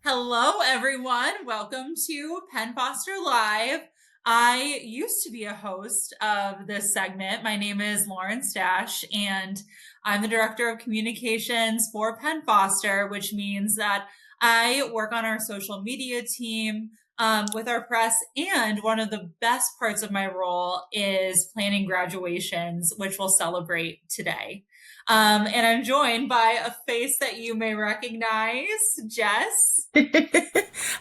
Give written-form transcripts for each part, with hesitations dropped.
Hello, everyone. Welcome to Penn Foster Live. I used to be a host of this segment. My name is Lauren Stash, and I'm the Director of Communications for Penn Foster, which means that I work on our social media team with our press. And one of the best parts of my role is planning graduations, which we'll celebrate today. And I'm joined by a face that you may recognize, Jess.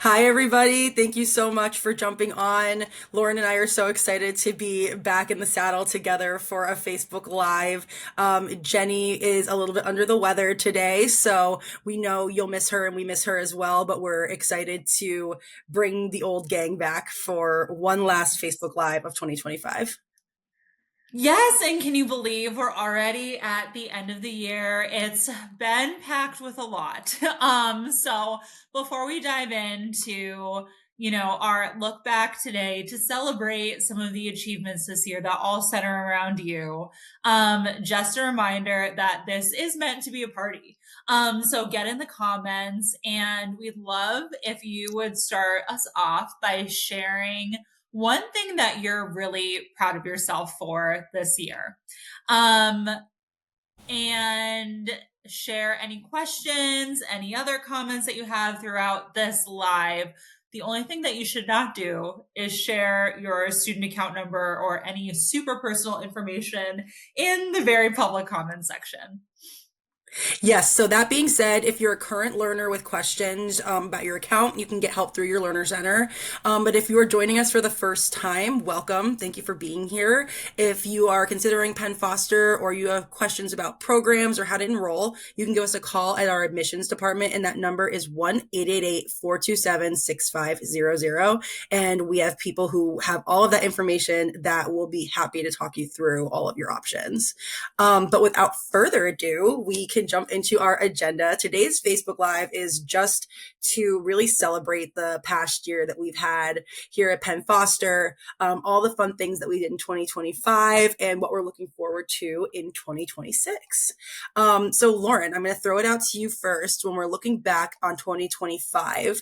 Hi, everybody. Thank you so much for jumping on. Lauren and I are so excited to be back in the saddle together for a Facebook Live. Jenny is a little bit under the weather today, so we know you'll miss her and we miss her as well, but we're excited to bring the old gang back for one last Facebook Live of 2025. Yes, and can you believe we're already at the end of the year? It's been packed with a lot. So before we dive into, our look back today to celebrate some of the achievements this year that all center around you, just a reminder that this is meant to be a party. So get in the comments, and we'd love if you would start us off by sharing one thing that you're really proud of yourself for this year. Um, and share any questions, any other comments that you have throughout this live. The only thing that you should not do is share your student account number or any super personal information in the very public comment section. Yes, so that being said, if you're a current learner with questions about your account, you can get help through your Learner Center. But if you are joining us for the first time, welcome. Thank you for being here. If you are considering Penn Foster or you have questions about programs or how to enroll, you can give us a call at our admissions department, and that number is 1-888-427-6500. And we have people who have all of that information that will be happy to talk you through all of your options. But without further ado, we can jump into our agenda. Today's Facebook Live is just to really celebrate the past year that we've had here at Penn Foster, all the fun things that we did in 2025, and what we're looking forward to in 2026. So, Lauren, I'm going to throw it out to you first. When we're looking back on 2025,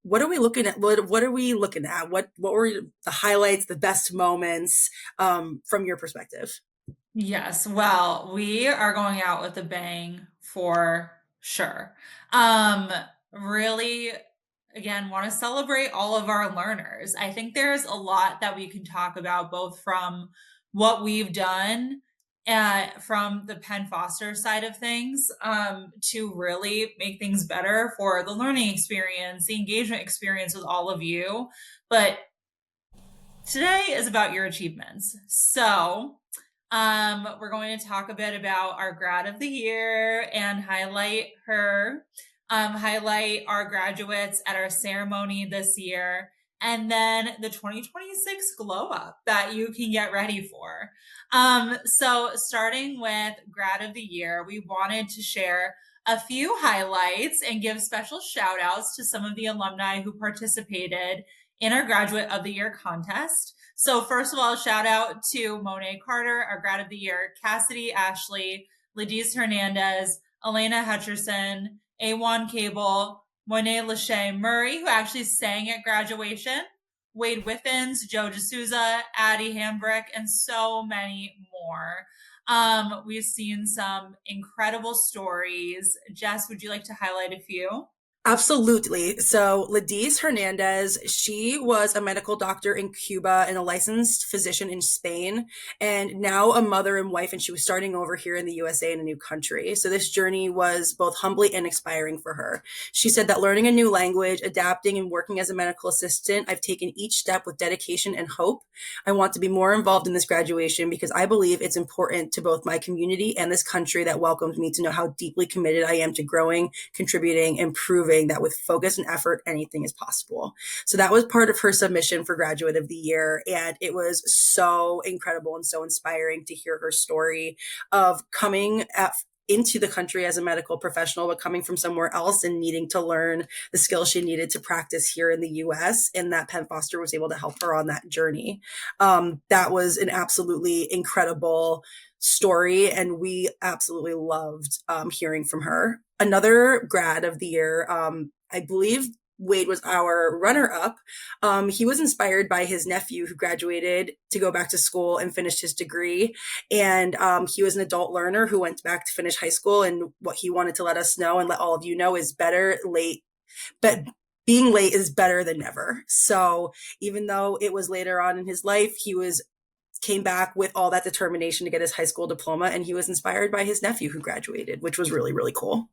what are we looking at? What are we looking at? What were the highlights, the best moments from your perspective? Yes, well, we are going out with a bang for sure. Um, really, again, want to celebrate all of our learners. I think there's a lot that we can talk about, both from what we've done from the Penn Foster side of things, to really make things better for the learning experience, the engagement experience with all of you. But today is about your achievements. So, we're going to talk a bit about our grad of the year and highlight our graduates at our ceremony this year, and then the 2026 glow up that you can get ready for. So starting with grad of the year, we wanted to share a few highlights and give special shout outs to some of the alumni who participated in our graduate of the year contest. So first of all, shout out to Monet Carter, our grad of the year, Cassidy Ashley, Ladiz Hernandez, Elena Hutcherson, Awan Cable, Monet Lachey Murray, who actually sang at graduation, Wade Whiffins, Joe D'Souza, Addie Hambrick, and so many more. We've seen some incredible stories. Jess, would you like to highlight a few? Absolutely. So, Ladiz Hernandez, she was a medical doctor in Cuba and a licensed physician in Spain, and now a mother and wife, and she was starting over here in the USA in a new country. So, this journey was both humbling and inspiring for her. She said that learning a new language, adapting, and working as a medical assistant, I've taken each step with dedication and hope. I want to be more involved in this graduation because I believe it's important to both my community and this country that welcomed me to know how deeply committed I am to growing, contributing, improving that with focus and effort, anything is possible. So that was part of her submission for Graduate of the Year. And it was so incredible and so inspiring to hear her story of coming into the country as a medical professional, but coming from somewhere else and needing to learn the skills she needed to practice here in the US, and that Penn Foster was able to help her on that journey. That was an absolutely incredible story, and we absolutely loved hearing from her. Another grad of the year, I believe Wade was our runner up. He was inspired by his nephew who graduated to go back to school and finished his degree. And he was an adult learner who went back to finish high school. And what he wanted to let us know and let all of you know is better late, but being late is better than never. So even though it was later on in his life, he was came back with all that determination to get his high school diploma, and he was inspired by his nephew who graduated, which was really, really cool.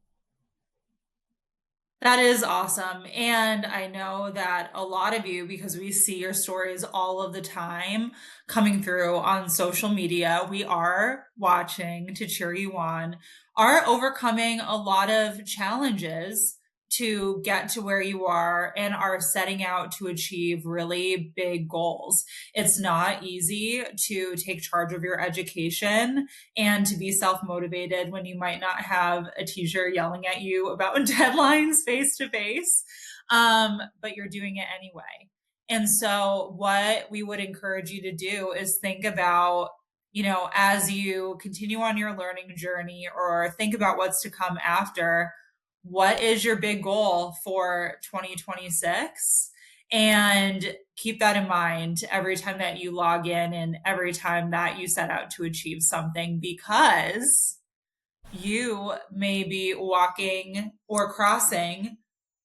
That is awesome. And I know that a lot of you, because we see your stories all of the time coming through on social media, we are watching to cheer you on, are overcoming a lot of challenges to get to where you are and are setting out to achieve really big goals. It's not easy to take charge of your education and to be self motivated when you might not have a teacher yelling at you about deadlines face to face, but you're doing it anyway. And so, what we would encourage you to do is think about, as you continue on your learning journey or think about what's to come after, what is your big goal for 2026? And keep that in mind every time that you log in and every time that you set out to achieve something, because you may be walking or crossing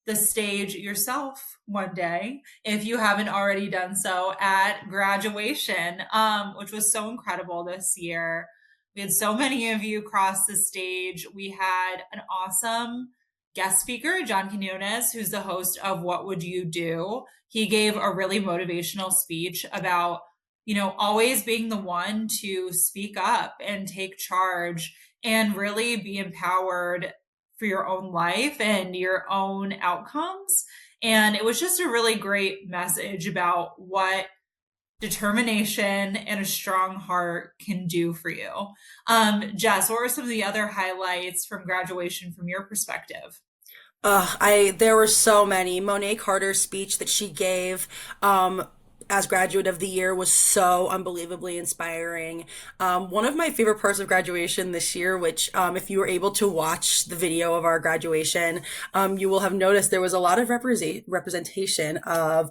the stage yourself one day if you haven't already done so at graduation, which was so incredible this year. We had so many of you cross the stage. We had an awesome guest speaker, John Quinones, who's the host of What Would You Do? He gave a really motivational speech about, always being the one to speak up and take charge and really be empowered for your own life and your own outcomes. And it was just a really great message about what determination and a strong heart can do for you. Jess, what were some of the other highlights from graduation from your perspective? I there were so many. Monet Carter's speech that she gave as graduate of the year was so unbelievably inspiring. One of my favorite parts of graduation this year, which if you were able to watch the video of our graduation, you will have noticed there was a lot of representation of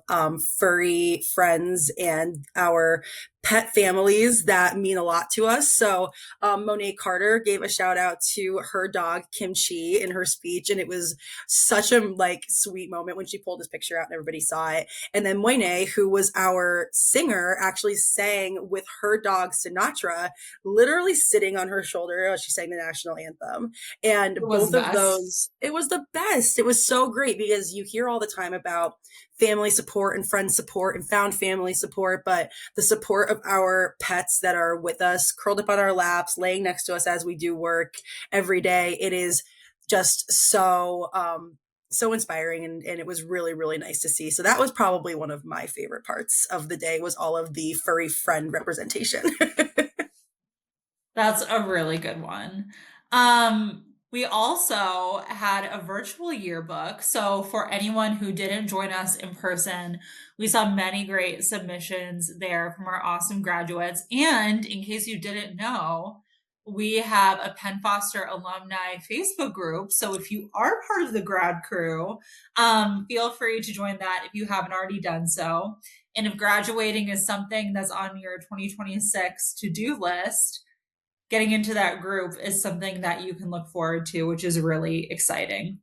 furry friends and our pet families that mean a lot to us. So Monet Carter gave a shout out to her dog Kimchi in her speech, and it was such a like sweet moment when she pulled his picture out and everybody saw it. And then Moine, who was our singer, actually sang with her dog Sinatra, literally sitting on her shoulder as she sang the national anthem. And It was both the of best. those, it was the best. It was so great because you hear all the time about family support and friend support and found family support, but the support of our pets that are with us, curled up on our laps, laying next to us as we do work every day, it is just so inspiring, and it was really, really nice to see. So that was probably one of my favorite parts of the day, was all of the furry friend representation. That's a really good one. We also had a virtual yearbook. So for anyone who didn't join us in person, we saw many great submissions there from our awesome graduates. And in case you didn't know, we have a Penn Foster alumni Facebook group. So if you are part of the grad crew, feel free to join that if you haven't already done so. And if graduating is something that's on your 2026 to-do list, getting into that group is something that you can look forward to, which is really exciting.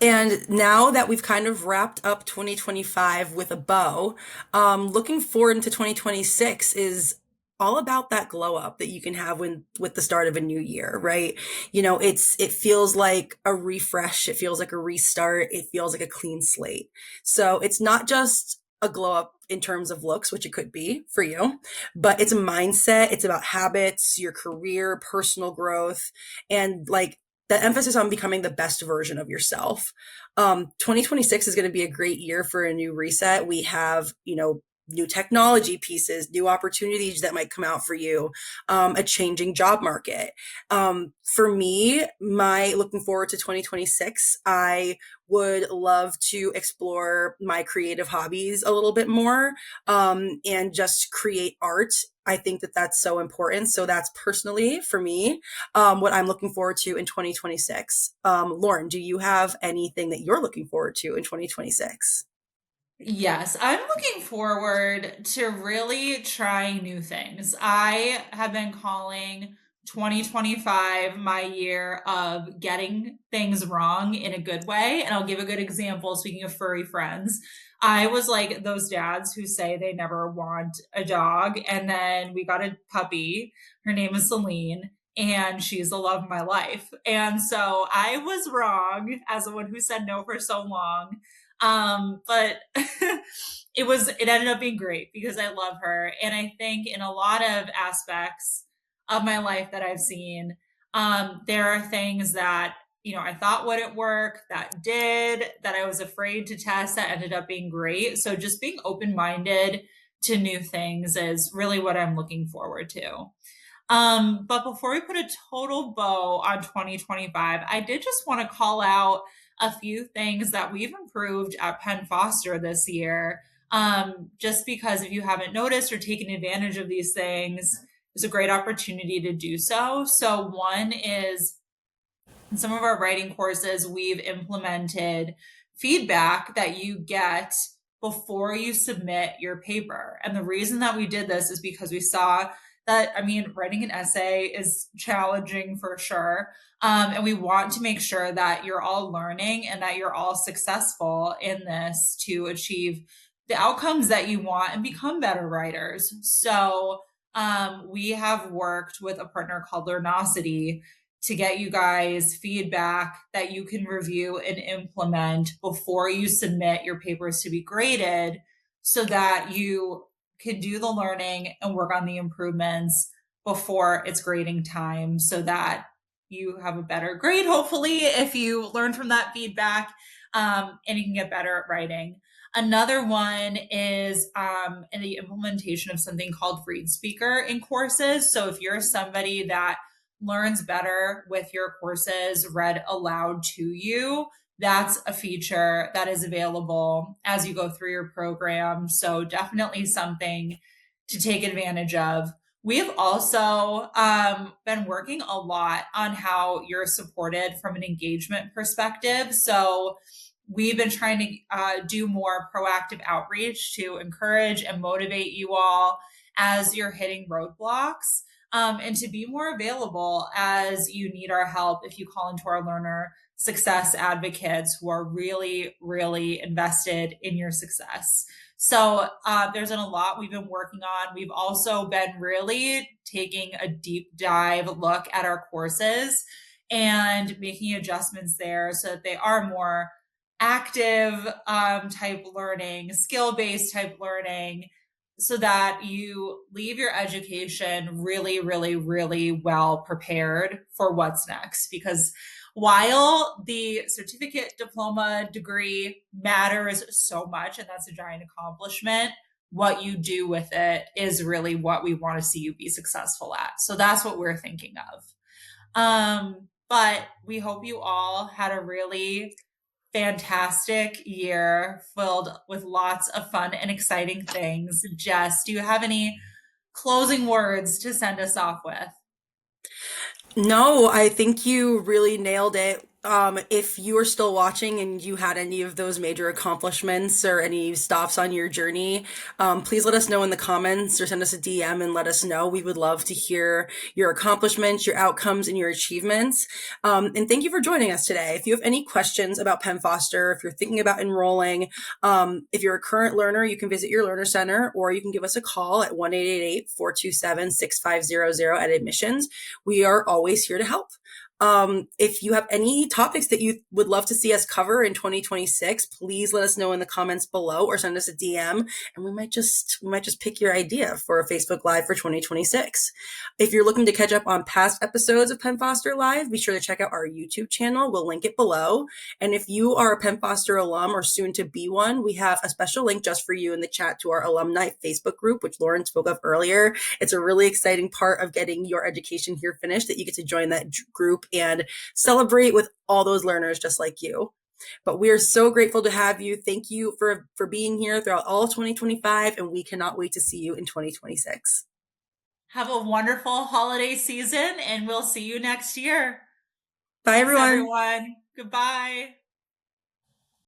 And now that we've kind of wrapped up 2025 with a bow, looking forward into 2026 is all about that glow up that you can have when with the start of a new year, right? It feels like a refresh, it feels like a restart, it feels like a clean slate. So it's not just a glow up in terms of looks, which it could be for you, but it's a mindset, it's about habits, your career, personal growth, and like the emphasis on becoming the best version of yourself. 2026 is going to be a great year for a new reset. We have, new technology pieces, new opportunities that might come out for you, a changing job market. For me, my looking forward to 2026, I would love to explore my creative hobbies a little bit more, and just create art. I think that that's so important. So that's personally for me, what I'm looking forward to in 2026. Lauren, do you have anything that you're looking forward to in 2026? Yes, I'm looking forward to really trying new things. I have been calling 2025 my year of getting things wrong in a good way. And I'll give a good example. Speaking of furry friends, I was like those dads who say they never want a dog. And then we got a puppy. Her name is Celine. And she's the love of my life. And so I was wrong as the one who said no for so long, but it ended up being great because I love her. And I think in a lot of aspects of my life that I've seen, there are things that, I thought wouldn't work, that did, that I was afraid to test, that ended up being great. So just being open minded to new things is really what I'm looking forward to. But before we put a total bow on 2025, I did just want to call out a few things that we've improved at Penn Foster this year. Just because if you haven't noticed or taken advantage of these things, it's a great opportunity to do so. So, one is in some of our writing courses, we've implemented feedback that you get before you submit your paper. And the reason that we did this is because we saw that, I mean, writing an essay is challenging for sure. And we want to make sure that you're all learning and that you're all successful in this to achieve the outcomes that you want and become better writers. So, we have worked with a partner called Learnosity to get you guys feedback that you can review and implement before you submit your papers to be graded so that you can do the learning and work on the improvements before it's grading time so that you have a better grade, hopefully, if you learn from that feedback, and you can get better at writing. Another one is in the implementation of something called Read Speaker in courses. So if you're somebody that learns better with your courses read aloud to you, that's a feature that is available as you go through your program. So definitely something to take advantage of. We have also been working a lot on how you're supported from an engagement perspective. So we've been trying to do more proactive outreach to encourage and motivate you all as you're hitting roadblocks, and to be more available as you need our help if you call into our learner success advocates who are really, really invested in your success. So there's been a lot we've been working on. We've also been really taking a deep dive look at our courses and making adjustments there so that they are more active type learning, skill based type learning, so that you leave your education really, really, really well prepared for what's next. Because while the certificate, diploma, degree matters so much, and that's a giant accomplishment, what you do with it is really what we want to see you be successful at. So that's what we're thinking of. But we hope you all had a really fantastic year filled with lots of fun and exciting things. Jess, do you have any closing words to send us off with? No, I think you really nailed it. If you are still watching and you had any of those major accomplishments or any stops on your journey, please let us know in the comments or send us a DM and let us know. We would love to hear your accomplishments, your outcomes, and your achievements. And thank you for joining us today. If you have any questions about Penn Foster, if you're thinking about enrolling, if you're a current learner, you can visit your learner center or you can give us a call at 1-888-427-6500 at admissions. We are always here to help. If you have any topics that you would love to see us cover in 2026, please let us know in the comments below or send us a DM and we might just pick your idea for a Facebook Live for 2026. If you're looking to catch up on past episodes of Penn Foster Live, be sure to check out our YouTube channel. We'll link it below. And if you are a Penn Foster alum or soon to be one, we have a special link just for you in the chat to our alumni Facebook group, which Lauren spoke of earlier. It's a really exciting part of getting your education here finished that you get to join that group and celebrate with all those learners just like you. But we are so grateful to have you. Thank you for being here throughout all of 2025, and we cannot wait to see you in 2026. Have a wonderful holiday season, and we'll see you next year. Bye, Thanks, everyone. everyone. Goodbye.